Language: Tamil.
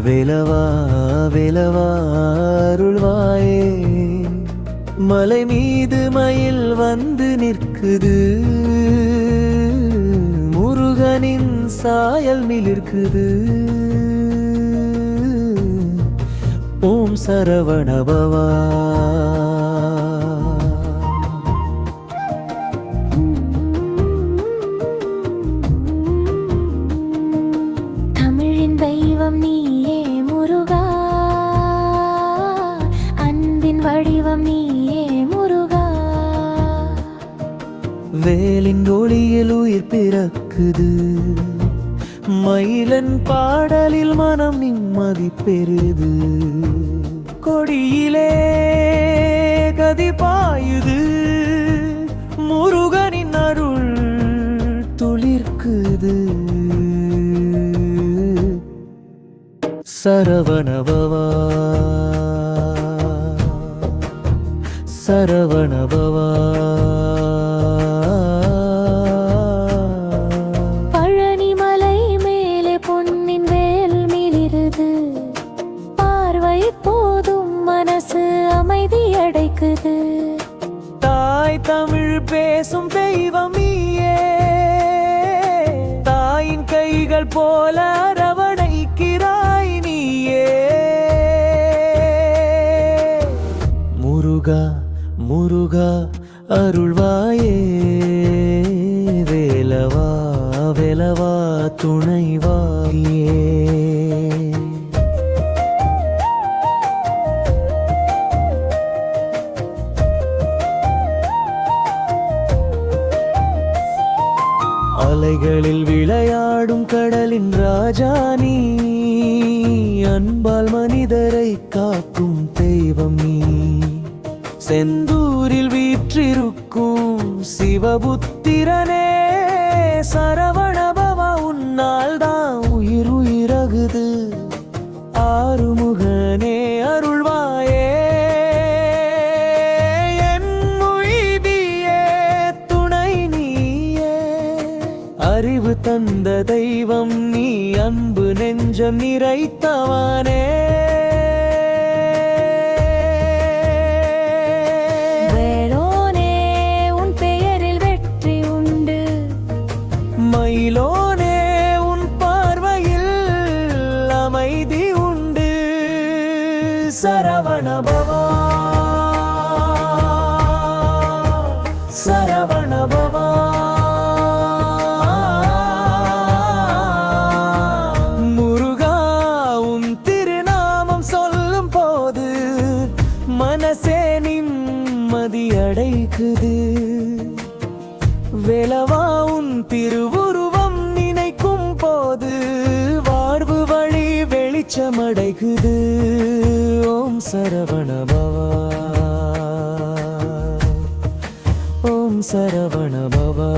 வேலவா வேலவா அருள்வாயே. மலை மீது மயில் வந்து நிற்குது, முருகனின் சாயல் மிளிர்க்குது. ஓம் சரவணபவா. தமிழின் தெய்வம் நீயே முருகா, அன்பின் வடிவம் நீயே முருகா. வேலின் ஒளியில் உயிர் பிறக்குது, மயிலன் பாடலில் மனம் நிம்மதி பெறுது. கொடியிலே கதி பாயுது, முருகனின் அருள் துளிர்க்குது. சரவணபவா சரவணபவா. தாய் தமிழ் பேசும் தெய்வம் நீயே, தாயின் கைகள் போல அரவணைக்கிறாய் நீயே. முருகா முருகா அருள்வாயே. வேலவா வேலவா துணைவாயே. அலைகளில் விளையாடும் கடலின் ராஜா நீ, அன்பால் மனிதரை காக்கும் தெய்வம் நீ. செந்தூரில் வீற்றிருக்கும் சிவபுத்திரனே, சரவணபவா உன்னால் தான் உயிர் உயிரகுது. ஆறுமுகனே அருள்வாயே. அறிவு தந்த தெய்வம் நீ, அன்பு நெஞ்சம் நிறைத்தவனே. வேலோனே உன் பெயரில் வெற்றி உண்டு, மயிலோனே உன் பார்வையில் அமைதி உண்டு. சரவணபவா சரவணபவா. மனசே நிம்மதி அடைக்குது. வேலவா உன் திருவுருவம் நினைக்கும் போது, வாழ்வு வழி வெளிச்சமடைக்குது. ஓம் சரவணபவா ஓம் சரவணபவா.